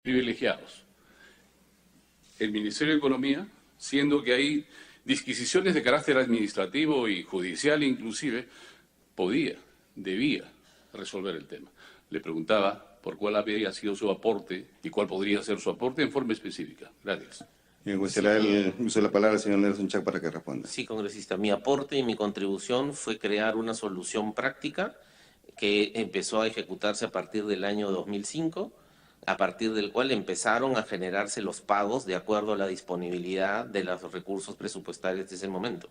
privilegiados. El Ministerio de Economía, siendo que hay disquisiciones de carácter administrativo y judicial inclusive, podía, debía resolver el tema. Le preguntaba por cuál había sido su aporte y cuál podría ser su aporte en forma específica. Gracias. Será el uso de la palabra al señor Nelson Chac para que responda. Sí, congresista. Mi aporte y mi contribución fue crear una solución práctica que empezó a ejecutarse a partir del año 2005, a partir del cual empezaron a generarse los pagos de acuerdo a la disponibilidad de los recursos presupuestarios de ese momento.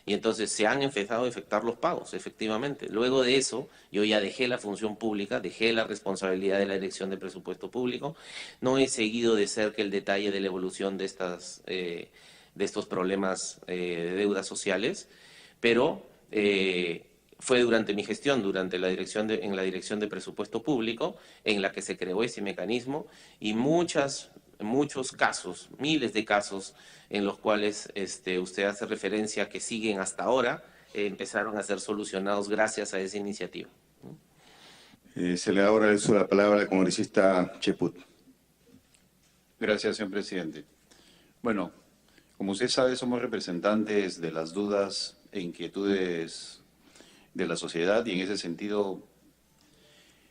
Y entonces se han empezado a efectuar los pagos, efectivamente. Luego de eso, yo ya dejé la función pública, dejé la responsabilidad de la Dirección de Presupuesto Público. No he seguido de cerca el detalle de la evolución de estos problemas de deudas sociales, pero fue durante mi gestión, en la Dirección de Presupuesto Público, en la que se creó ese mecanismo y muchos casos, miles de casos en los cuales usted hace referencia que siguen hasta ahora, empezaron a ser solucionados gracias a esa iniciativa. Se le da ahora el uso de la palabra al congresista Cheput. Gracias, señor presidente. Bueno, como usted sabe, somos representantes de las dudas e inquietudes de la sociedad y en ese sentido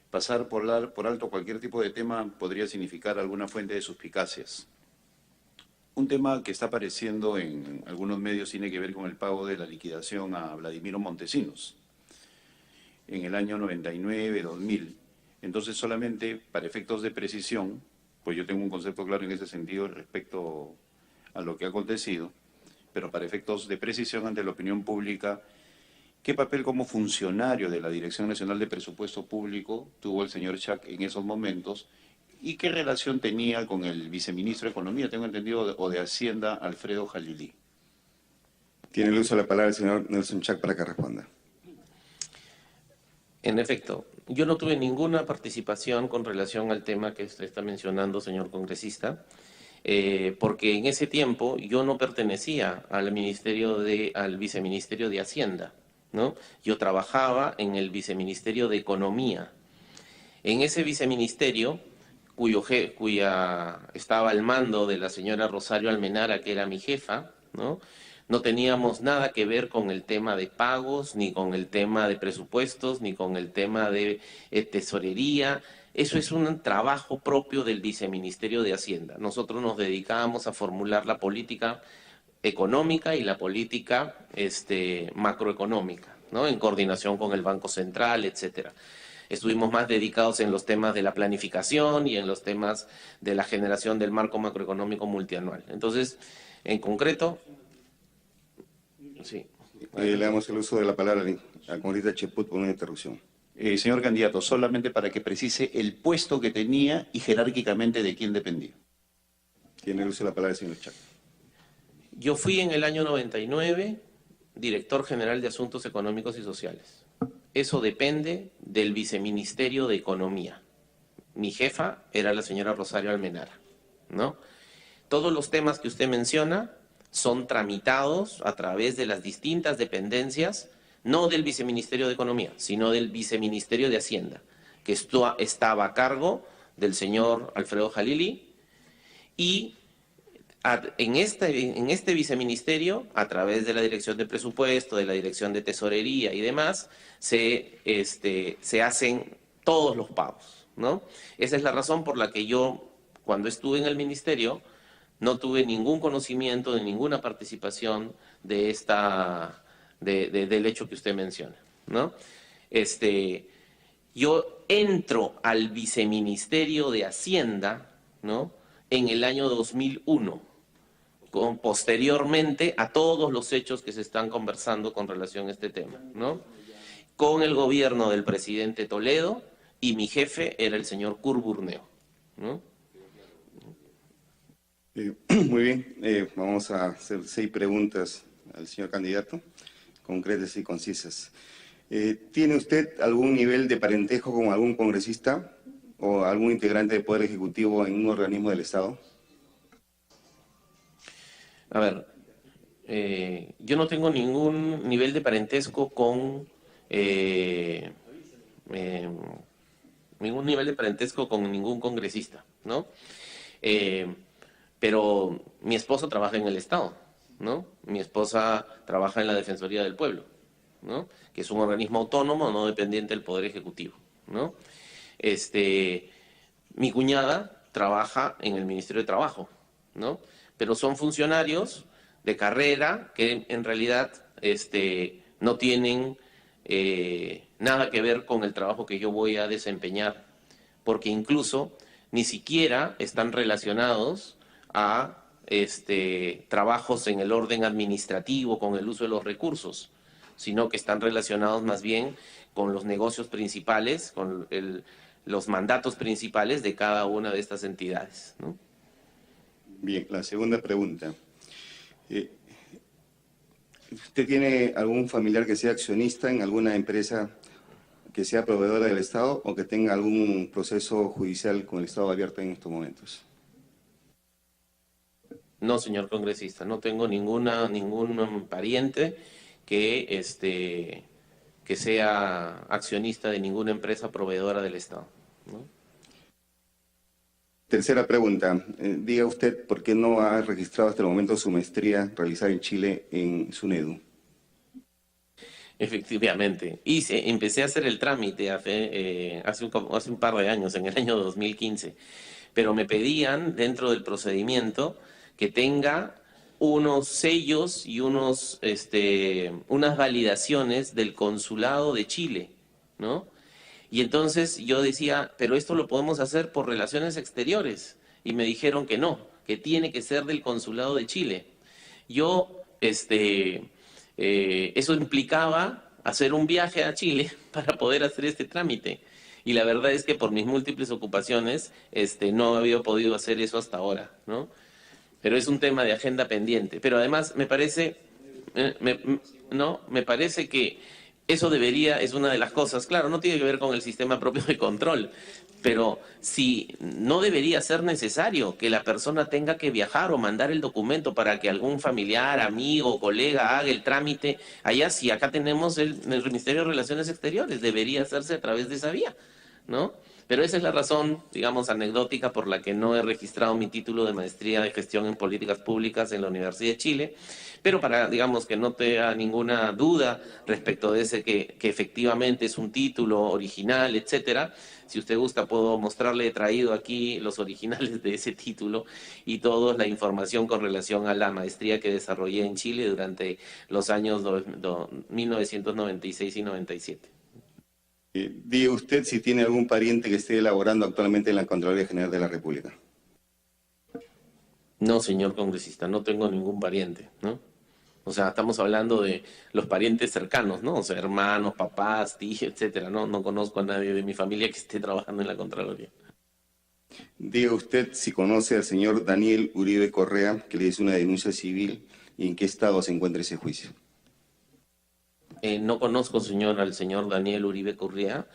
pasar por alto cualquier tipo de tema podría significar alguna fuente de suspicacias. Un tema que está apareciendo en algunos medios tiene que ver con el pago de la liquidación a Vladimiro Montesinos en el año 99-2000. Entonces, solamente para efectos de precisión, pues yo tengo un concepto claro en ese sentido respecto a lo que ha acontecido, pero para efectos de precisión ante la opinión pública, ¿qué papel como funcionario de la Dirección Nacional de Presupuesto Público tuvo el señor Chac en esos momentos? ¿Y qué relación tenía con el viceministro de Economía, tengo entendido, o de Hacienda, Alfredo Jalilí? Tiene el uso de la palabra el señor Nelson Chac para que responda. En efecto, yo no tuve ninguna participación con relación al tema que usted está mencionando, señor congresista, porque en ese tiempo yo no pertenecía al viceministerio de Hacienda, ¿no? Yo trabajaba en el viceministerio de Economía. En ese viceministerio, cuya estaba al mando de la señora Rosario Almenara, que era mi jefa, ¿no? No teníamos nada que ver con el tema de pagos, ni con el tema de presupuestos, ni con el tema de tesorería. Eso es un trabajo propio del viceministerio de Hacienda. Nosotros nos dedicábamos a formular la política económica y la política macroeconómica, ¿no? En coordinación con el Banco Central, etcétera. Estuvimos más dedicados en los temas de la planificación y en los temas de la generación del marco macroeconómico multianual. Entonces, en concreto, sí. Le damos el uso de la palabra al congresista Cheput por una interrupción. Señor candidato, solamente para que precise el puesto que tenía y jerárquicamente de quién dependía. Tiene el uso de la palabra el señor Chac. Yo fui en el año 99 director general de Asuntos Económicos y Sociales. Eso depende del viceministerio de Economía. Mi jefa era la señora Rosario Almenara, ¿no? Todos los temas que usted menciona son tramitados a través de las distintas dependencias, no del viceministerio de Economía, sino del viceministerio de Hacienda, que estaba a cargo del señor Alfredo Jalilí, y en este viceministerio, a través de la Dirección de Presupuesto, de la Dirección de Tesorería y demás, se hacen todos los pagos, ¿no? Esa es la razón por la que yo, cuando estuve en el ministerio, no tuve ningún conocimiento de ninguna participación de del hecho que usted menciona, ¿no? Yo entro al viceministerio de Hacienda, ¿no? En el año 2001. Posteriormente a todos los hechos que se están conversando con relación a este tema, ¿no? Con el gobierno del presidente Toledo, y mi jefe era el señor Curburneo, ¿no? Muy bien, vamos a hacer 6 preguntas al señor candidato, concretas y concisas. ¿Tiene usted algún nivel de parentesco con algún congresista o algún integrante del Poder Ejecutivo en un organismo del Estado? A ver, yo no tengo ningún nivel de parentesco con ningún congresista. ¿no? Pero mi esposo trabaja en el Estado, ¿no? Mi esposa trabaja en la Defensoría del Pueblo, ¿no? Que es un organismo autónomo no dependiente del Poder Ejecutivo, ¿no? Mi cuñada trabaja en el Ministerio de Trabajo, ¿no? Pero son funcionarios de carrera que en realidad no tienen nada que ver con el trabajo que yo voy a desempeñar, porque incluso ni siquiera están relacionados a trabajos en el orden administrativo con el uso de los recursos, sino que están relacionados más bien con los negocios principales, con los mandatos principales de cada una de estas entidades, ¿no? Bien, la segunda pregunta. ¿Usted tiene algún familiar que sea accionista en alguna empresa que sea proveedora del Estado o que tenga algún proceso judicial con el Estado abierto en estos momentos? No, señor congresista, no tengo ningún pariente que sea accionista de ninguna empresa proveedora del Estado, ¿no? Tercera pregunta. Diga usted por qué no ha registrado hasta el momento su maestría realizada en Chile en SUNEDU. Efectivamente. Empecé a hacer el trámite hace un par de años, en el año 2015, pero me pedían dentro del procedimiento que tenga unos sellos y unas validaciones del Consulado de Chile, ¿no? Y entonces yo decía, pero esto lo podemos hacer por relaciones exteriores. Y me dijeron que no, que tiene que ser del Consulado de Chile. Yo, eso implicaba hacer un viaje a Chile para poder hacer este trámite. Y la verdad es que por mis múltiples ocupaciones, no había podido hacer eso hasta ahora, ¿no? Pero es un tema de agenda pendiente. Pero además me parece, me parece que eso es una de las cosas, claro, no tiene que ver con el sistema propio de control, pero si no debería ser necesario que la persona tenga que viajar o mandar el documento para que algún familiar, amigo, colega haga el trámite, allá sí, acá tenemos el Ministerio de Relaciones Exteriores, debería hacerse a través de esa vía, ¿no? Pero esa es la razón, digamos, anecdótica por la que no he registrado mi título de maestría de gestión en políticas públicas en la Universidad de Chile, pero para, digamos, que no te haga ninguna duda respecto de ese que efectivamente es un título original, etcétera. Si usted gusta, puedo mostrarle, he traído aquí los originales de ese título y toda la información con relación a la maestría que desarrollé en Chile durante los años 1996 y 97. Diga usted si tiene algún pariente que esté elaborando actualmente en la Contraloría General de la República. No, señor congresista, no tengo ningún pariente, ¿no? O sea, estamos hablando de los parientes cercanos, ¿no? O sea, hermanos, papás, tíos, etcétera. No conozco a nadie de mi familia que esté trabajando en la Contraloría. Diga usted si conoce al señor Daniel Uribe Correa, que le hizo una denuncia civil, y en qué estado se encuentra ese juicio. No conozco, al señor Daniel Uribe Correa.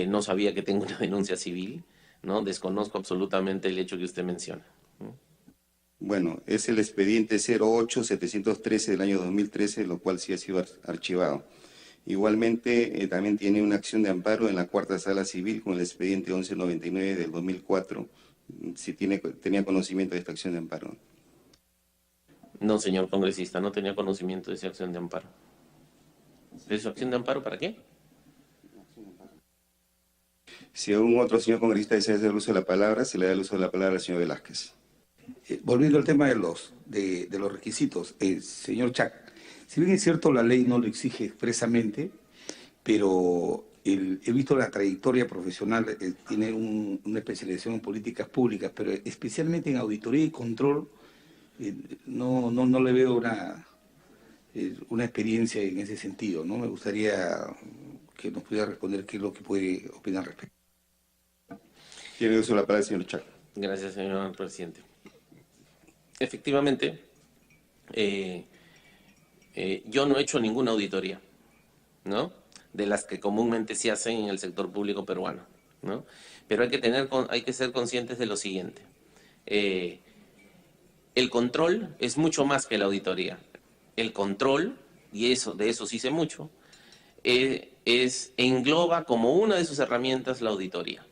No sabía que tengo una denuncia civil, ¿no? Desconozco absolutamente el hecho que usted menciona, ¿no? Bueno, es el expediente 08-713 del año 2013, lo cual sí ha sido archivado. Igualmente, también tiene una acción de amparo en la Cuarta Sala Civil con el expediente 1199 del 2004, si tenía conocimiento de esta acción de amparo. No, señor congresista, no tenía conocimiento de esa acción de amparo. ¿De esa acción de amparo para qué? Si algún otro señor congresista desea hacer uso de la palabra, se le da el uso de la palabra al señor Velázquez. Volviendo al tema de los requisitos, señor Chac, si bien es cierto la ley no lo exige expresamente, pero he visto la trayectoria profesional, tiene una especialización en políticas públicas, pero especialmente en auditoría y control, no le veo una experiencia en ese sentido, ¿no? Me gustaría que nos pudiera responder qué es lo que puede opinar al respecto. Tiene el uso de la palabra el señor Chac. Gracias, señor presidente. Efectivamente, yo no he hecho ninguna auditoría, ¿no? De las que comúnmente se hacen en el sector público peruano, ¿no? Pero hay que ser conscientes de lo siguiente. El control es mucho más que la auditoría. El control, y de eso sí sé mucho, engloba como una de sus herramientas la auditoría,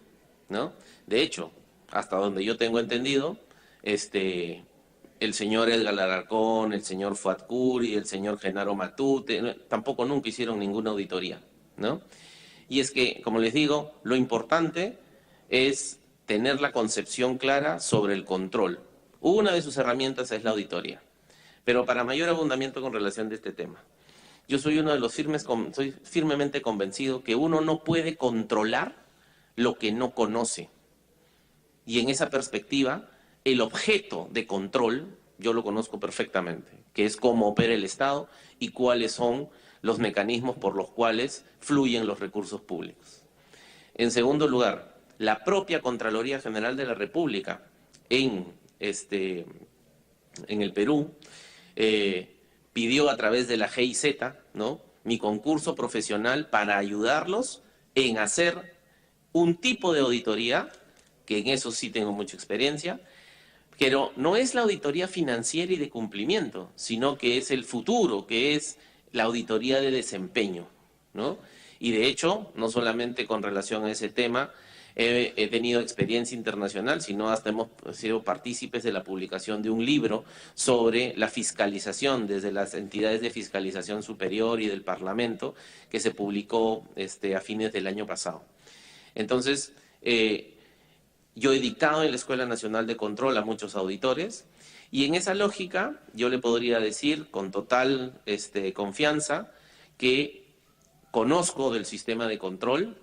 ¿no? De hecho, hasta donde yo tengo entendido, el señor Edgar Alarcón, el señor Fuad Curi, el señor Genaro Matute, tampoco nunca hicieron ninguna auditoría, ¿no? Y es que, como les digo, lo importante es tener la concepción clara sobre el control. Una de sus herramientas es la auditoría. Pero para mayor abundamiento con relación de este tema, yo soy uno de los soy firmemente convencido que uno no puede controlar lo que no conoce. Y en esa perspectiva, el objeto de control, yo lo conozco perfectamente, que es cómo opera el Estado y cuáles son los mecanismos por los cuales fluyen los recursos públicos. En segundo lugar, la propia Contraloría General de la República en el Perú pidió a través de la GIZ, ¿no?, mi concurso profesional para ayudarlos en hacer un tipo de auditoría, que en eso sí tengo mucha experiencia, pero no es la auditoría financiera y de cumplimiento, sino que es el futuro, que es la auditoría de desempeño, ¿no? Y de hecho, no solamente con relación a ese tema, he tenido experiencia internacional, sino hasta hemos sido partícipes de la publicación de un libro sobre la fiscalización desde las entidades de fiscalización superior y del Parlamento, que se publicó a fines del año pasado. Entonces, yo he dictado en la Escuela Nacional de Control a muchos auditores, y en esa lógica yo le podría decir con total confianza que conozco del sistema de control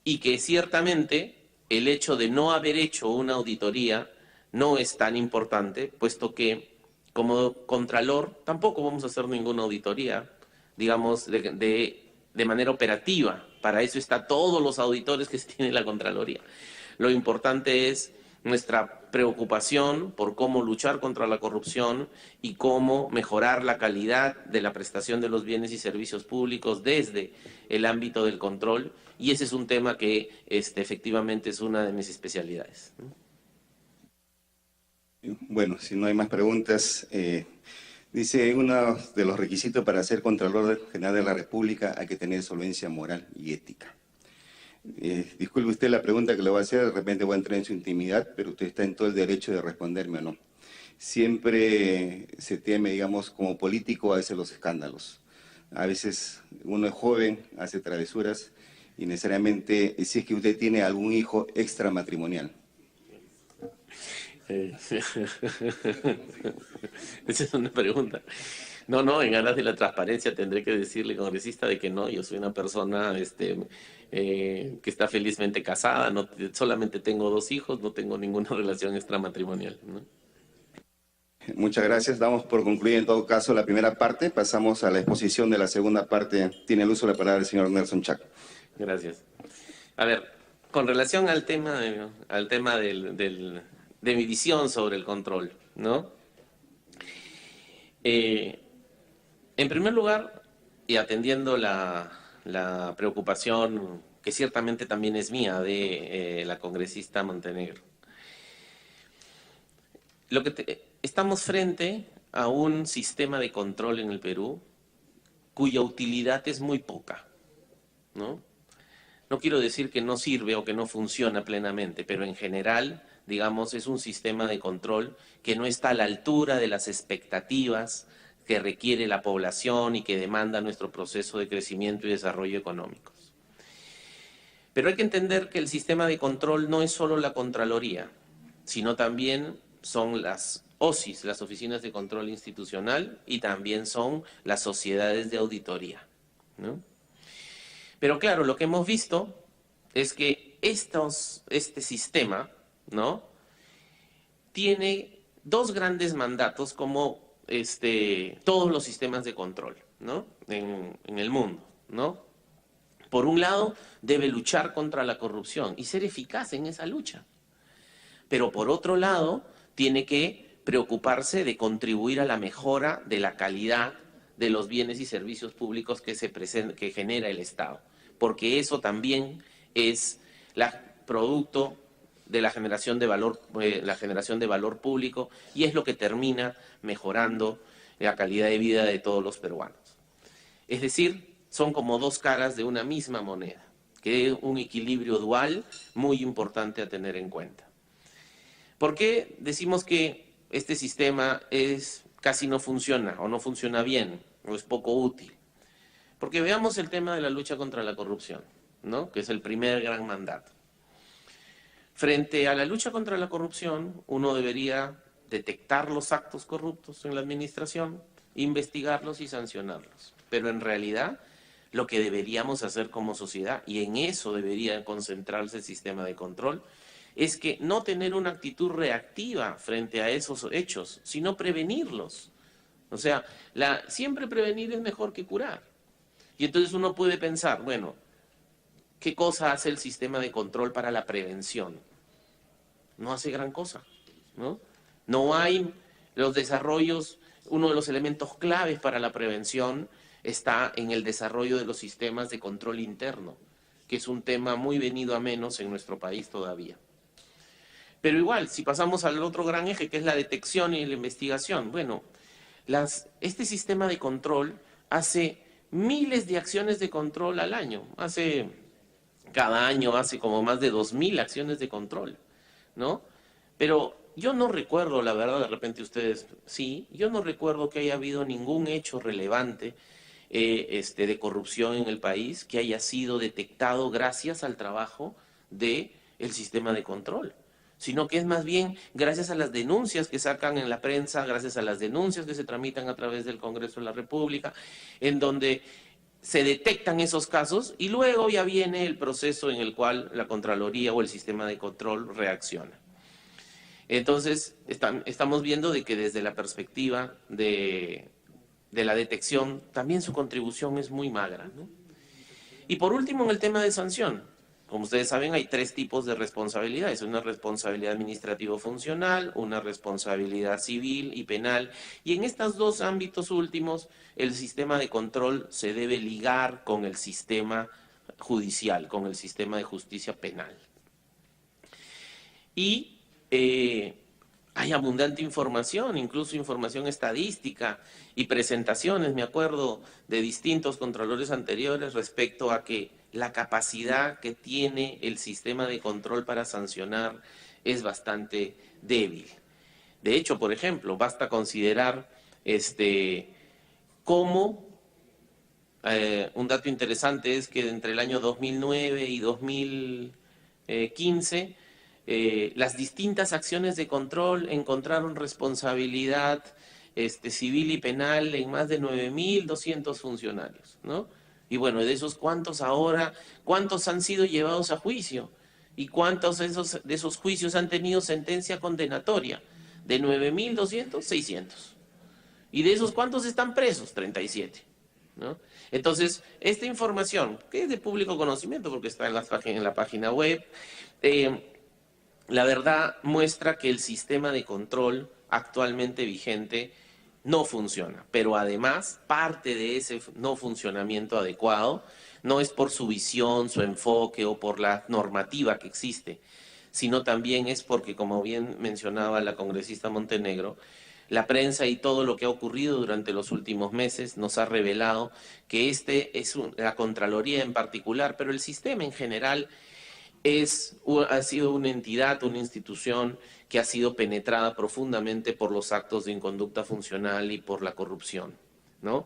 y que ciertamente el hecho de no haber hecho una auditoría no es tan importante, puesto que como Contralor tampoco vamos a hacer ninguna auditoría, digamos, de manera operativa. Para eso están todos los auditores que tiene la Contraloría. Lo importante es nuestra preocupación por cómo luchar contra la corrupción y cómo mejorar la calidad de la prestación de los bienes y servicios públicos desde el ámbito del control, y ese es un tema que efectivamente es una de mis especialidades. Bueno, si no hay más preguntas, dice, uno de los requisitos para ser Contralor General de la República hay que tener solvencia moral y ética. Disculpe usted la pregunta que le voy a hacer, de repente voy a entrar en su intimidad, pero usted está en todo el derecho de responderme o no. Siempre se teme, digamos, como político, a veces los escándalos. A veces uno es joven, hace travesuras, y necesariamente, si es que usted tiene algún hijo extramatrimonial. Esa es una pregunta. No, en aras de la transparencia tendré que decirle, congresista, de que no, yo soy una persona que está felizmente casada, no, solamente tengo 2 hijos, no tengo ninguna relación extramatrimonial, ¿no? Muchas gracias. Damos por concluida en todo caso la primera parte. Pasamos a la exposición de la segunda parte. Tiene el uso de la palabra el señor Nelson Chac. Gracias. A ver, con relación al tema de mi visión sobre el control, ¿no? En primer lugar, y atendiendo la preocupación que ciertamente también es mía de la congresista Montenegro, estamos frente a un sistema de control en el Perú cuya utilidad es muy poca, ¿no? No quiero decir que no sirve o que no funciona plenamente, pero en general, digamos, es un sistema de control que no está a la altura de las expectativas que requiere la población y que demanda nuestro proceso de crecimiento y desarrollo económicos. Pero hay que entender que el sistema de control no es solo la Contraloría, sino también son las OSIs, las Oficinas de Control Institucional, y también son las sociedades de auditoría, ¿no? Pero claro, lo que hemos visto es que este sistema, ¿no?, tiene 2 grandes mandatos como todos los sistemas de control, ¿no?, en el mundo, ¿no? Por un lado, debe luchar contra la corrupción y ser eficaz en esa lucha. Pero por otro lado, tiene que preocuparse de contribuir a la mejora de la calidad de los bienes y servicios públicos que genera el Estado, porque eso también es producto de la generación de valor público, y es lo que termina mejorando la calidad de vida de todos los peruanos. Es decir, son como 2 caras de una misma moneda, que es un equilibrio dual muy importante a tener en cuenta. ¿Por qué decimos que este sistema casi no funciona o no funciona bien o es poco útil? Porque veamos el tema de la lucha contra la corrupción, ¿no? Que es el primer gran mandato. Frente a la lucha contra la corrupción, uno debería detectar los actos corruptos en la administración, investigarlos y sancionarlos. Pero en realidad, lo que deberíamos hacer como sociedad, y en eso debería concentrarse el sistema de control, es que no tener una actitud reactiva frente a esos hechos, sino prevenirlos. O sea, siempre prevenir es mejor que curar. Y entonces uno puede pensar, bueno, ¿qué cosa hace el sistema de control para la prevención? No hace gran cosa, ¿no? No hay los desarrollos, uno de los elementos claves para la prevención está en el desarrollo de los sistemas de control interno, que es un tema muy venido a menos en nuestro país todavía. Pero igual, si pasamos al otro gran eje, que es la detección y la investigación, bueno, este sistema de control hace miles de acciones de control al año. Cada año hace como más de 2.000 acciones de control, ¿no? Pero yo no recuerdo, la verdad, de repente ustedes sí, yo no recuerdo que haya habido ningún hecho relevante de corrupción en el país que haya sido detectado gracias al trabajo del sistema de control, sino que es más bien gracias a las denuncias que sacan en la prensa, gracias a las denuncias que se tramitan a través del Congreso de la República, en donde se detectan esos casos y luego ya viene el proceso en el cual la Contraloría o el sistema de control reacciona. Entonces, estamos viendo de que desde la perspectiva de la detección, también su contribución es muy magra, ¿no? Y por último, en el tema de sanción, como ustedes saben, hay 3 tipos de responsabilidades: una responsabilidad administrativo-funcional, una responsabilidad civil y penal, y en estos 2 ámbitos últimos, el sistema de control se debe ligar con el sistema judicial, con el sistema de justicia penal. Y hay abundante información, incluso información estadística y presentaciones, me acuerdo, de distintos controladores anteriores respecto a que la capacidad que tiene el sistema de control para sancionar es bastante débil. De hecho, por ejemplo, basta considerar cómo, un dato interesante es que entre el año 2009 y 2015, las distintas acciones de control encontraron responsabilidad civil y penal en más de 9.200 funcionarios, ¿no? Y bueno, de esos, ¿cuántos han sido llevados a juicio? ¿Y cuántos de esos juicios han tenido sentencia condenatoria? De 9.200, 600. ¿Y de esos cuántos están presos? 37, ¿no? Entonces, esta información, que es de público conocimiento porque está en la página web, la verdad muestra que el sistema de control actualmente vigente no funciona, pero además parte de ese no funcionamiento adecuado no es por su visión, su enfoque o por la normativa que existe, sino también es porque, como bien mencionaba la congresista Montenegro, la prensa y todo lo que ha ocurrido durante los últimos meses nos ha revelado que la Contraloría en particular, pero el sistema en general, ha sido una entidad, una institución que ha sido penetrada profundamente por los actos de inconducta funcional y por la corrupción, ¿no?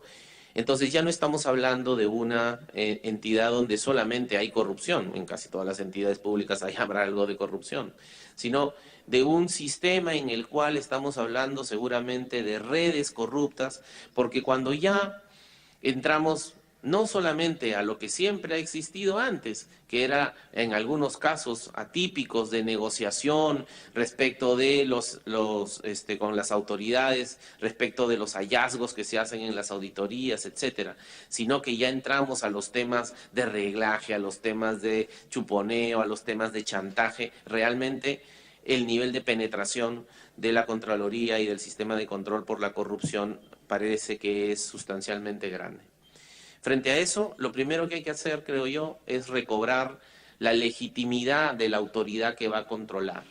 Entonces ya no estamos hablando de una entidad donde solamente hay corrupción, en casi todas las entidades públicas habrá algo de corrupción, sino de un sistema en el cual estamos hablando seguramente de redes corruptas, porque cuando ya entramos no solamente a lo que siempre ha existido antes, que era en algunos casos atípicos de negociación respecto de con las autoridades, respecto de los hallazgos que se hacen en las auditorías, etcétera, sino que ya entramos a los temas de reglaje, a los temas de chuponeo, a los temas de chantaje. Realmente el nivel de penetración de la Contraloría y del sistema de control por la corrupción parece que es sustancialmente grande. Frente a eso, lo primero que hay que hacer, creo yo, es recobrar la legitimidad de la autoridad que va a controlar.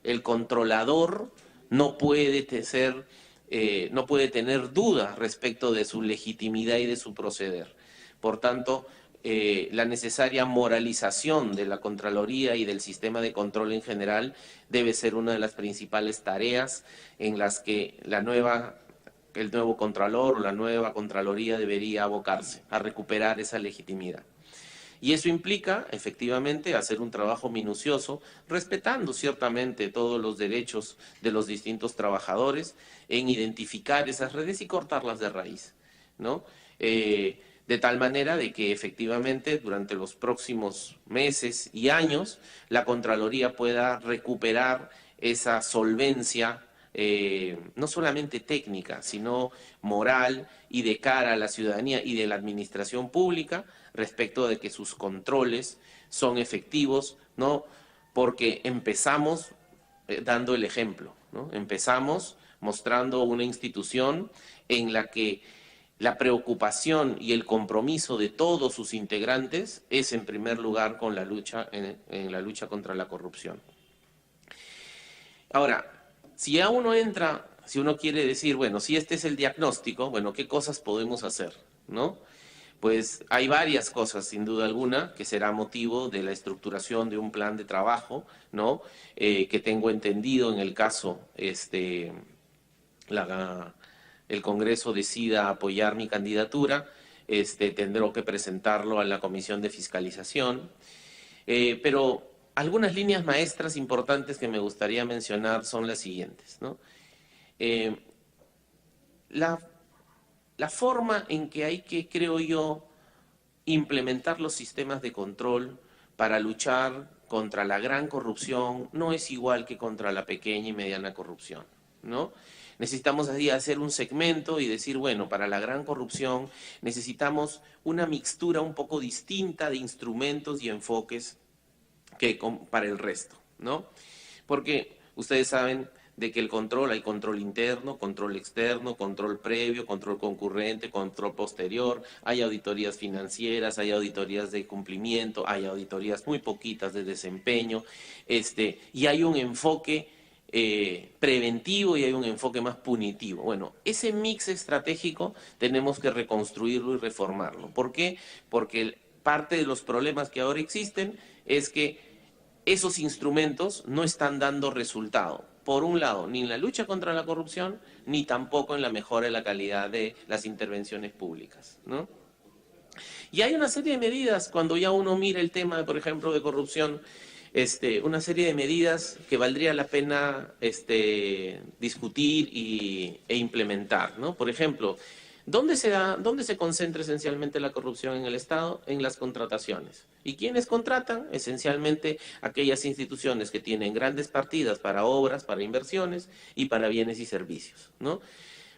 El controlador no puede tener duda respecto de su legitimidad y de su proceder. Por tanto, la necesaria moralización de la Contraloría y del sistema de control en general debe ser una de las principales tareas en las que el nuevo Contralor o la nueva Contraloría debería abocarse a recuperar esa legitimidad. Y eso implica, efectivamente, hacer un trabajo minucioso, respetando ciertamente todos los derechos de los distintos trabajadores, en identificar esas redes y cortarlas de raíz, ¿no? De tal manera de que efectivamente durante los próximos meses y años la Contraloría pueda recuperar esa solvencia, no solamente técnica, sino moral y de cara a la ciudadanía y de la administración pública, respecto de que sus controles son efectivos, ¿no? Porque empezamos dando el ejemplo, ¿no? Empezamos mostrando una institución en la que la preocupación y el compromiso de todos sus integrantes es en primer lugar con la lucha en la lucha contra la corrupción. Ahora, si ya uno entra, si uno quiere decir, bueno, si este es el diagnóstico, bueno, ¿qué cosas podemos hacer, no? Pues hay varias cosas, sin duda alguna, que será motivo de la estructuración de un plan de trabajo, ¿no? Que tengo entendido en el caso, el Congreso decida apoyar mi candidatura, tendré que presentarlo a la Comisión de Fiscalización. Pero algunas líneas maestras importantes que me gustaría mencionar son las siguientes, ¿no? La forma en que hay que, creo yo, implementar los sistemas de control para luchar contra la gran corrupción no es igual que contra la pequeña y mediana corrupción, ¿no? Necesitamos así hacer un segmento y decir, bueno, para la gran corrupción necesitamos una mixtura un poco distinta de instrumentos y enfoques que para el resto, ¿no? Porque ustedes saben de que el control, hay control interno, control externo, control previo, control concurrente, control posterior, hay auditorías financieras, hay auditorías de cumplimiento, hay auditorías muy poquitas de desempeño, y hay un enfoque preventivo y hay un enfoque más punitivo. Bueno, ese mix estratégico tenemos que reconstruirlo y reformarlo. ¿Por qué? Porque parte de los problemas que ahora existen es que esos instrumentos no están dando resultado. Por un lado, ni en la lucha contra la corrupción, ni tampoco en la mejora de la calidad de las intervenciones públicas, ¿no? Y hay una serie de medidas, cuando ya uno mira el tema, por ejemplo, de corrupción, una serie de medidas que valdría la pena discutir e implementar, ¿no? Por ejemplo, ¿dónde se concentra esencialmente la corrupción en el Estado? En las contrataciones. ¿Y quiénes contratan? Esencialmente aquellas instituciones que tienen grandes partidas para obras, para inversiones y para bienes y servicios, ¿no?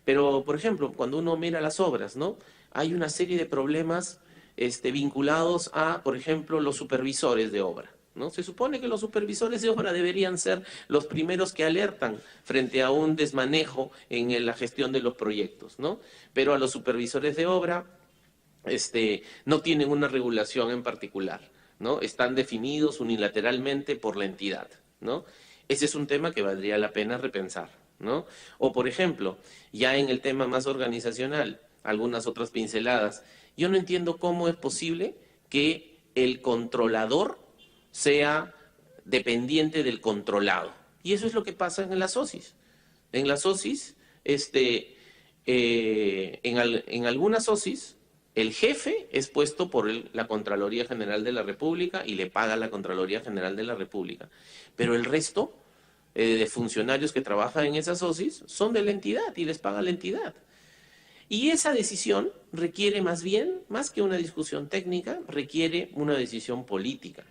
Pero, por ejemplo, cuando uno mira las obras, ¿no? Hay una serie de problemas vinculados a, por ejemplo, los supervisores de obra, ¿no? Se supone que los supervisores de obra deberían ser los primeros que alertan frente a un desmanejo en la gestión de los proyectos, ¿no? Pero a los supervisores de obra no tienen una regulación en particular, ¿no? Están definidos unilateralmente por la entidad, ¿no? Ese es un tema que valdría la pena repensar, ¿no? O, por ejemplo, ya en el tema más organizacional, algunas otras pinceladas. Yo no entiendo cómo es posible que el controlador sea dependiente del controlado. Y eso es lo que pasa en las OSIs. En las OSIs, en algunas OSIs, el jefe es puesto por la Contraloría General de la República y le paga la Contraloría General de la República. Pero el resto de funcionarios que trabajan en esas OSIs son de la entidad y les paga la entidad. Y esa decisión requiere más que una discusión técnica, requiere una decisión política,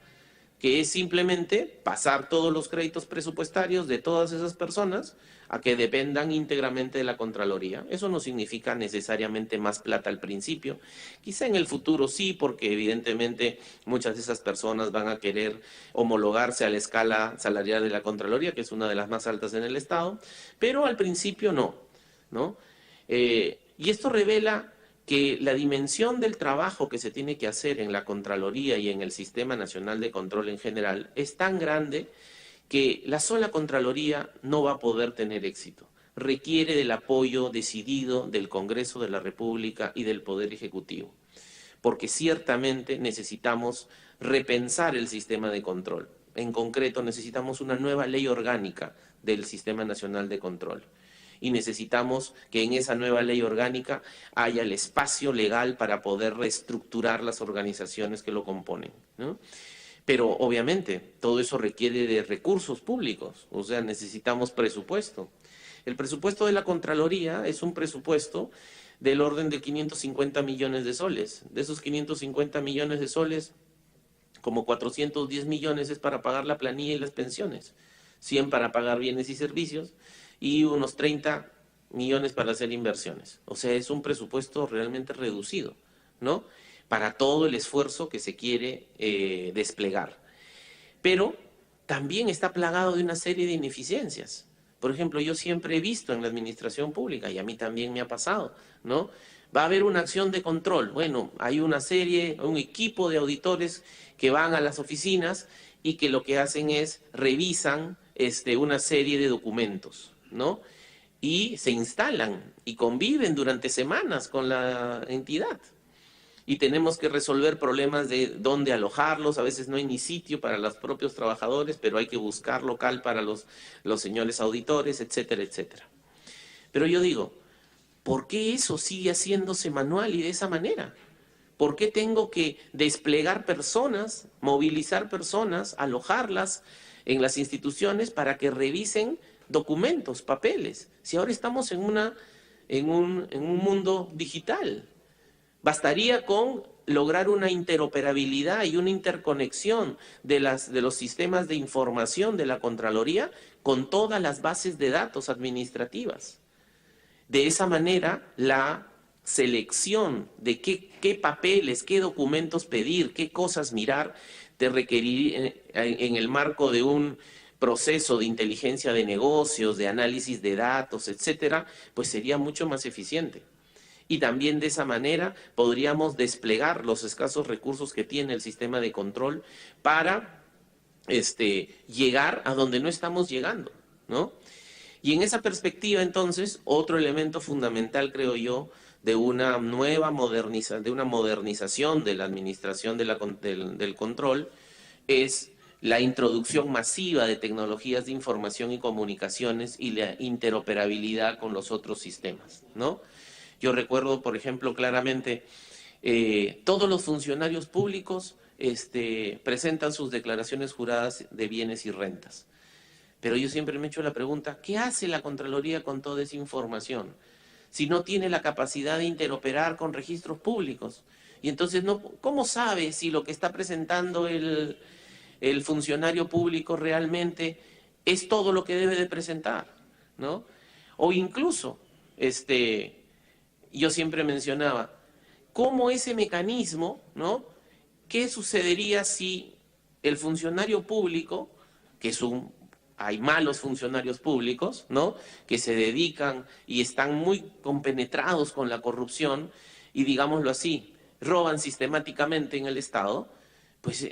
que es simplemente pasar todos los créditos presupuestarios de todas esas personas a que dependan íntegramente de la Contraloría. Eso no significa necesariamente más plata al principio. Quizá en el futuro sí, porque evidentemente muchas de esas personas van a querer homologarse a la escala salarial de la Contraloría, que es una de las más altas en el Estado, pero al principio no, ¿no? Y esto revela que la dimensión del trabajo que se tiene que hacer en la Contraloría y en el Sistema Nacional de Control en general es tan grande que la sola Contraloría no va a poder tener éxito. Requiere del apoyo decidido del Congreso de la República y del Poder Ejecutivo. porque ciertamente necesitamos repensar el sistema de control. En concreto, necesitamos una nueva ley orgánica del Sistema Nacional de Control. Y necesitamos que en esa nueva ley orgánica haya el espacio legal para poder reestructurar las organizaciones que lo componen, ¿no? Pero obviamente todo eso requiere de recursos públicos, o sea, necesitamos presupuesto. El presupuesto de la Contraloría es un presupuesto del orden de 550 millones de soles. De esos 550 millones de soles, como 410 millones es para pagar la planilla y las pensiones, 100 para pagar bienes y servicios y unos 30 millones para hacer inversiones. O sea, es un presupuesto realmente reducido, ¿no? Para todo el esfuerzo que se quiere desplegar. Pero también está plagado de una serie de ineficiencias. Por ejemplo, yo siempre he visto en la administración pública, y a mí también me ha pasado, ¿no? Va a haber una acción de control. Bueno, hay un equipo de auditores que van a las oficinas y que lo que hacen es revisan una serie de documentos, ¿no? Y se instalan y conviven durante semanas con la entidad. Y tenemos que resolver problemas de dónde alojarlos. A veces no hay ni sitio para los propios trabajadores, pero hay que buscar local para los señores auditores, etcétera, etcétera. Pero yo digo, ¿por qué eso sigue haciéndose manual y de esa manera? ¿Por qué tengo que desplegar personas, movilizar personas, alojarlas en las instituciones para que revisen documentos, papeles? Si ahora estamos en un mundo digital. Bastaría con lograr una interoperabilidad y una interconexión de los sistemas de información de la Contraloría con todas las bases de datos administrativas. De esa manera, la selección de qué papeles, qué documentos pedir, qué cosas mirar, te requeriría en el marco de un proceso de inteligencia de negocios, de análisis de datos, etcétera, pues sería mucho más eficiente. Y también de esa manera podríamos desplegar los escasos recursos que tiene el sistema de control para llegar a donde no estamos llegando, ¿no? Y en esa perspectiva, entonces, otro elemento fundamental, creo yo, de una nueva modernización de la administración del control es la introducción masiva de tecnologías de información y comunicaciones y la interoperabilidad con los otros sistemas, ¿no? Yo recuerdo, por ejemplo, claramente, todos los funcionarios públicos presentan sus declaraciones juradas de bienes y rentas. Pero yo siempre me he hecho la pregunta, ¿qué hace la Contraloría con toda esa información? Si no tiene la capacidad de interoperar con registros públicos. Y entonces, ¿cómo sabe si lo que está presentando el funcionario público realmente es todo lo que debe de presentar, ¿no? O incluso, yo siempre mencionaba, ¿cómo ese mecanismo, ¿no? ¿Qué sucedería si el funcionario público, hay malos funcionarios públicos, ¿no? Que se dedican y están muy compenetrados con la corrupción y, digámoslo así, roban sistemáticamente en el Estado, pues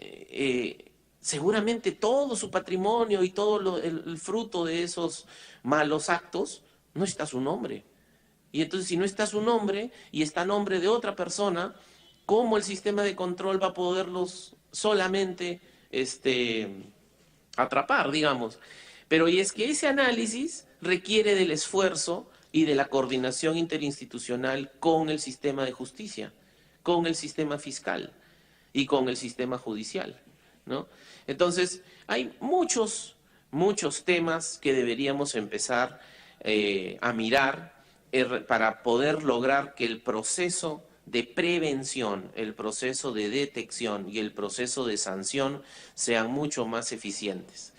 seguramente todo su patrimonio y todo el fruto de esos malos actos no está a su nombre. Y entonces, si no está su nombre y está a nombre de otra persona, ¿cómo el sistema de control va a poderlos solamente atrapar, digamos? Pero y es que ese análisis requiere del esfuerzo y de la coordinación interinstitucional con el sistema de justicia, con el sistema fiscal y con el sistema judicial, ¿no? Entonces, hay muchos temas que deberíamos empezar a mirar para poder lograr que el proceso de prevención, el proceso de detección y el proceso de sanción sean mucho más eficientes.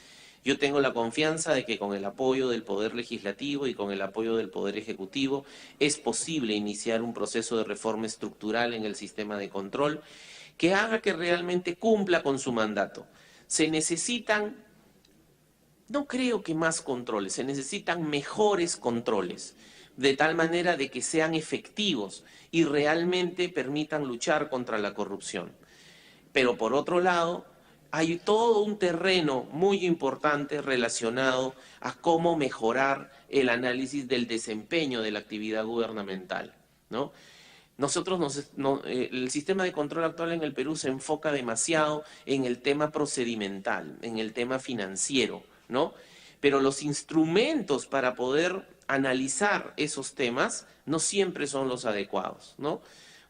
Yo tengo la confianza de que con el apoyo del Poder Legislativo y con el apoyo del Poder Ejecutivo es posible iniciar un proceso de reforma estructural en el sistema de control que haga que realmente cumpla con su mandato. Se necesitan, no creo que más controles, se necesitan mejores controles, de tal manera de que sean efectivos y realmente permitan luchar contra la corrupción. Pero por otro lado, hay todo un terreno muy importante relacionado a cómo mejorar el análisis del desempeño de la actividad gubernamental, ¿no? el sistema de control actual en el Perú se enfoca demasiado en el tema procedimental, en el tema financiero, ¿no? Pero los instrumentos para poder analizar esos temas no siempre son los adecuados, ¿no?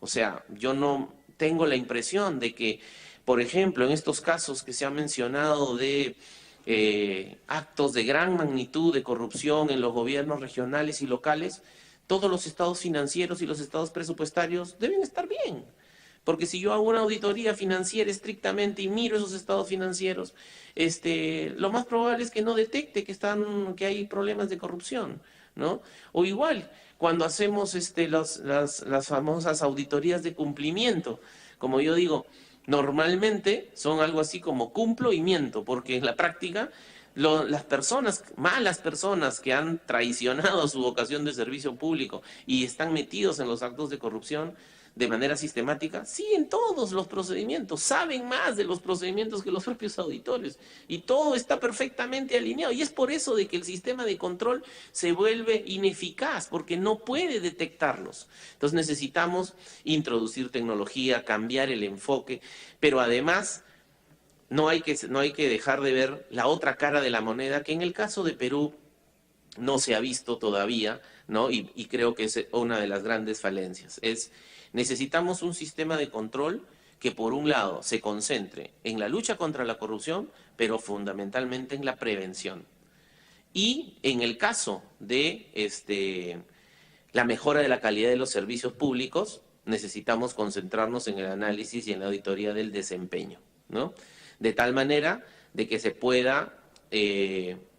O sea, yo no tengo la impresión de que, por ejemplo, en estos casos que se han mencionado de actos de gran magnitud de corrupción en los gobiernos regionales y locales, todos los estados financieros y los estados presupuestarios deben estar bien. Porque si yo hago una auditoría financiera estrictamente y miro esos estados financieros, lo más probable es que no detecte que hay problemas de corrupción, ¿no? O igual, cuando hacemos las famosas auditorías de cumplimiento, como yo digo, normalmente son algo así como cumplo y miento, porque en la práctica las malas personas que han traicionado su vocación de servicio público y están metidos en los actos de corrupción de manera sistemática, siguen todos los procedimientos, saben más de los procedimientos que los propios auditores y todo está perfectamente alineado. Y es por eso de que el sistema de control se vuelve ineficaz, porque no puede detectarlos. Entonces necesitamos introducir tecnología, cambiar el enfoque, pero además no hay que dejar de ver la otra cara de la moneda, que en el caso de Perú no se ha visto todavía, ¿no? Y creo que es una de las grandes falencias. Necesitamos un sistema de control que, por un lado, se concentre en la lucha contra la corrupción, pero fundamentalmente en la prevención. Y en el caso de la mejora de la calidad de los servicios públicos, necesitamos concentrarnos en el análisis y en la auditoría del desempeño, ¿no? De tal manera de que se pueda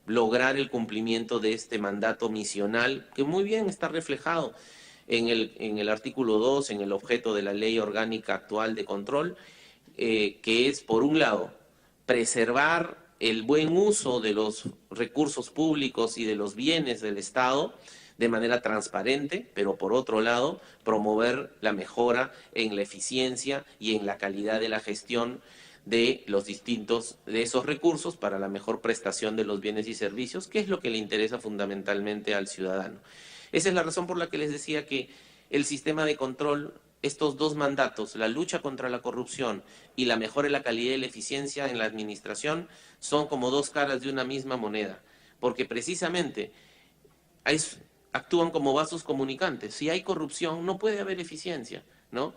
lograr el cumplimiento de este mandato misional, que muy bien está reflejado en el artículo 2, en el objeto de la ley orgánica actual de control, que es, por un lado, preservar el buen uso de los recursos públicos y de los bienes del Estado de manera transparente, pero por otro lado, promover la mejora en la eficiencia y en la calidad de la gestión de esos recursos para la mejor prestación de los bienes y servicios, que es lo que le interesa fundamentalmente al ciudadano. Esa es la razón por la que les decía que el sistema de control, estos dos mandatos, la lucha contra la corrupción y la mejora de la calidad y la eficiencia en la administración, son como dos caras de una misma moneda, porque precisamente actúan como vasos comunicantes. Si hay corrupción, no puede haber eficiencia, ¿no?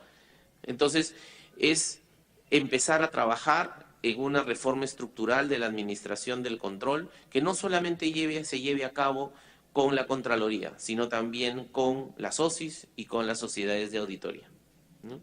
Entonces, es empezar a trabajar en una reforma estructural de la administración del control, que no solamente se lleve a cabo con la Contraloría, sino también con las OSIs y con las sociedades de auditoría, ¿no?